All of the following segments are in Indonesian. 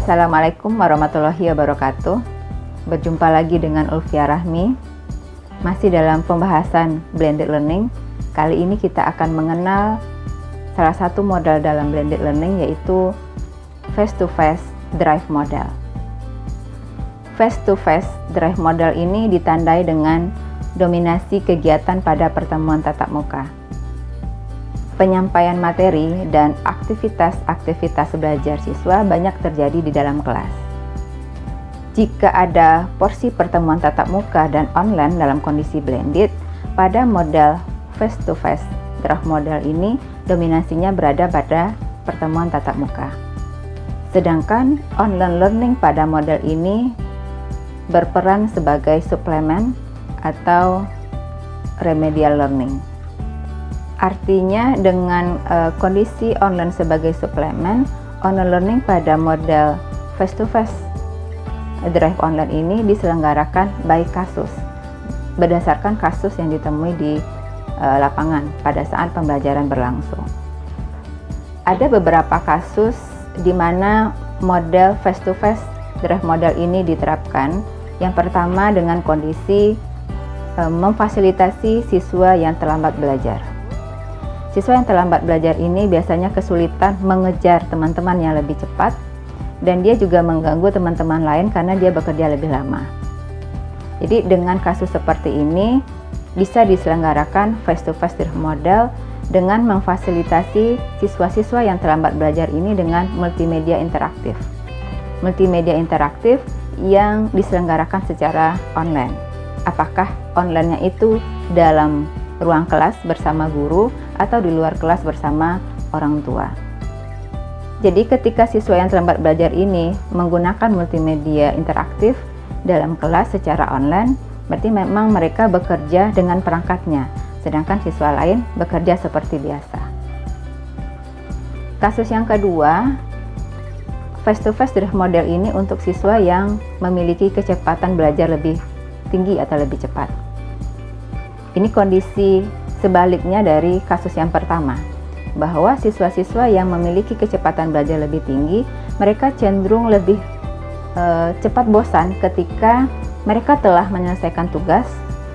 Assalamualaikum warahmatullahi wabarakatuh. Berjumpa lagi dengan Ulfia Rahmi. Masih dalam pembahasan blended learning. Kali ini kita akan mengenal salah satu model dalam blended learning, yaitu face-to-face drive model. Face-to-face drive model ini ditandai dengan dominasi kegiatan pada pertemuan tatap muka. Penyampaian materi dan aktivitas-aktivitas belajar siswa banyak terjadi di dalam kelas. Jika ada porsi pertemuan tatap muka dan online dalam kondisi blended, pada model face-to-face drive model ini dominasinya berada pada pertemuan tatap muka. Sedangkan online learning pada model ini berperan sebagai suplemen atau remedial learning. Artinya dengan kondisi online sebagai suplemen, online learning pada model face-to-face drive online ini diselenggarakan by kasus, berdasarkan kasus yang ditemui di lapangan pada saat pembelajaran berlangsung. Ada beberapa kasus di mana model face-to-face drive model ini diterapkan. Yang pertama dengan kondisi memfasilitasi siswa yang terlambat belajar. Siswa yang terlambat belajar ini biasanya kesulitan mengejar teman-teman yang lebih cepat, dan dia juga mengganggu teman-teman lain karena dia bekerja lebih lama. Jadi dengan kasus seperti ini bisa diselenggarakan face-to-face drive model dengan memfasilitasi siswa-siswa yang terlambat belajar ini dengan multimedia interaktif. Multimedia interaktif yang diselenggarakan secara online. Apakah online-nya itu dalam ruang kelas bersama guru atau di luar kelas bersama orang tua. Jadi ketika siswa yang terlambat belajar ini menggunakan multimedia interaktif dalam kelas secara online, berarti memang mereka bekerja dengan perangkatnya, sedangkan siswa lain bekerja seperti biasa. Kasus yang kedua, face-to-face drive model ini untuk siswa yang memiliki kecepatan belajar lebih tinggi atau lebih cepat. Ini kondisi sebaliknya dari kasus yang pertama, bahwa siswa-siswa yang memiliki kecepatan belajar lebih tinggi, mereka cenderung lebih cepat bosan ketika mereka telah menyelesaikan tugas,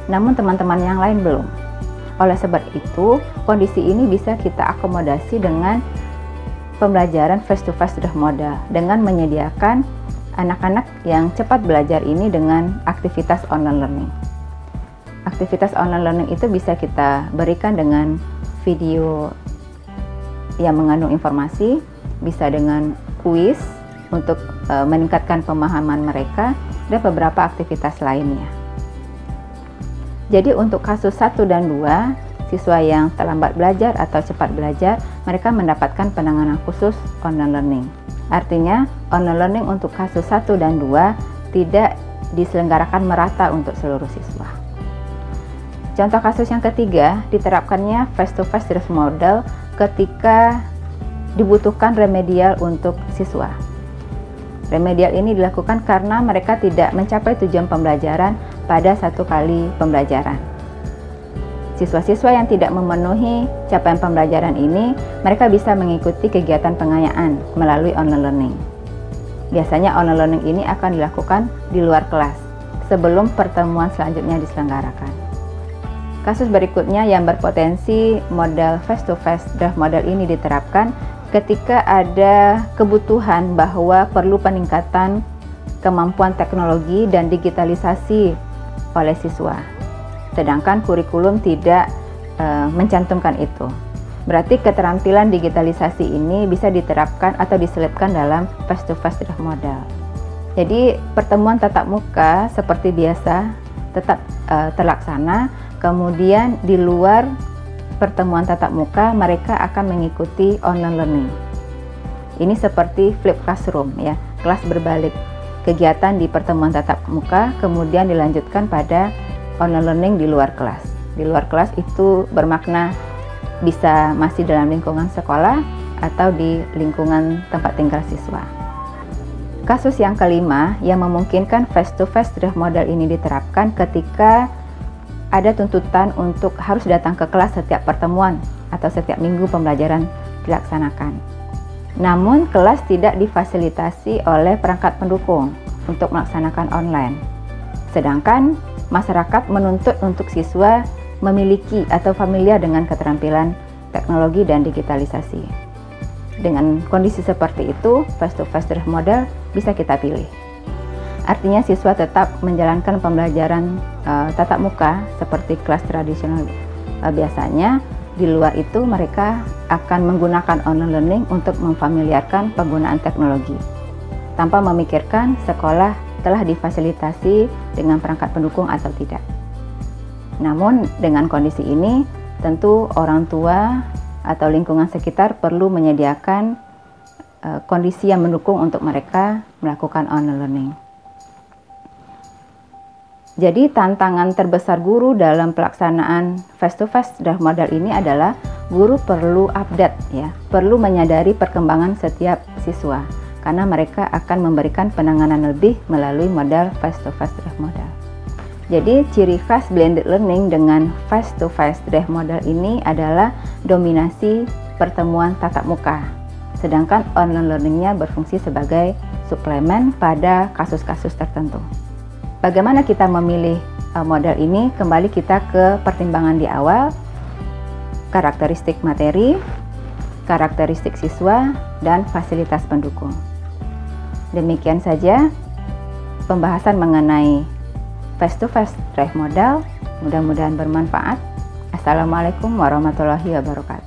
namun teman-teman yang lain belum. Oleh sebab itu, kondisi ini bisa kita akomodasi dengan pembelajaran face-to-face drive model, dengan menyediakan anak-anak yang cepat belajar ini dengan aktivitas online learning. Aktivitas online learning itu bisa kita berikan dengan video yang mengandung informasi, bisa dengan kuis untuk meningkatkan pemahaman mereka, dan beberapa aktivitas lainnya. Jadi untuk kasus 1 dan 2, siswa yang terlambat belajar atau cepat belajar, mereka mendapatkan penanganan khusus online learning. Artinya, online learning untuk kasus 1 dan 2 tidak diselenggarakan merata untuk seluruh siswa. Contoh kasus yang ketiga, diterapkannya face-to-face drive model ketika dibutuhkan remedial untuk siswa. Remedial ini dilakukan karena mereka tidak mencapai tujuan pembelajaran pada satu kali pembelajaran. Siswa-siswa yang tidak memenuhi capaian pembelajaran ini, mereka bisa mengikuti kegiatan pengayaan melalui online learning. Biasanya online learning ini akan dilakukan di luar kelas sebelum pertemuan selanjutnya diselenggarakan. Kasus berikutnya yang berpotensi model face-to-face drive model ini diterapkan ketika ada kebutuhan bahwa perlu peningkatan kemampuan teknologi dan digitalisasi oleh siswa, sedangkan kurikulum tidak mencantumkan itu. Berarti keterampilan digitalisasi ini bisa diterapkan atau diselipkan dalam face-to-face drive model. Jadi pertemuan tatap muka seperti biasa tetap terlaksana. Kemudian di luar pertemuan tatap muka, mereka akan mengikuti online learning. Ini seperti flip classroom ya, kelas berbalik. Kegiatan di pertemuan tatap muka kemudian dilanjutkan pada online learning di luar kelas. Di luar kelas itu bermakna bisa masih dalam lingkungan sekolah atau di lingkungan tempat tinggal siswa. Kasus yang kelima yang memungkinkan face-to-face drive model ini diterapkan ketika ada tuntutan untuk harus datang ke kelas setiap pertemuan atau setiap minggu pembelajaran dilaksanakan. Namun, kelas tidak difasilitasi oleh perangkat pendukung untuk melaksanakan online. Sedangkan masyarakat menuntut untuk siswa memiliki atau familiar dengan keterampilan teknologi dan digitalisasi. Dengan kondisi seperti itu, face-to-face direct model bisa kita pilih. Artinya siswa tetap menjalankan pembelajaran tatap muka seperti kelas tradisional biasanya. Di luar itu mereka akan menggunakan online learning untuk memfamiliarkan penggunaan teknologi tanpa memikirkan sekolah telah difasilitasi dengan perangkat pendukung atau tidak. Namun dengan kondisi ini tentu orang tua atau lingkungan sekitar perlu menyediakan kondisi yang mendukung untuk mereka melakukan online learning. Jadi tantangan terbesar guru dalam pelaksanaan face-to-face direct model ini adalah guru perlu update ya, perlu menyadari perkembangan setiap siswa karena mereka akan memberikan penanganan lebih melalui model face-to-face direct model. Jadi ciri khas blended learning dengan face-to-face direct model ini adalah dominasi pertemuan tatap muka, sedangkan online learningnya berfungsi sebagai suplemen pada kasus-kasus tertentu. Bagaimana kita memilih model ini? Kembali kita ke pertimbangan di awal, karakteristik materi, karakteristik siswa, dan fasilitas pendukung. Demikian saja pembahasan mengenai face-to-face direct model. Mudah-mudahan bermanfaat. Assalamualaikum warahmatullahi wabarakatuh.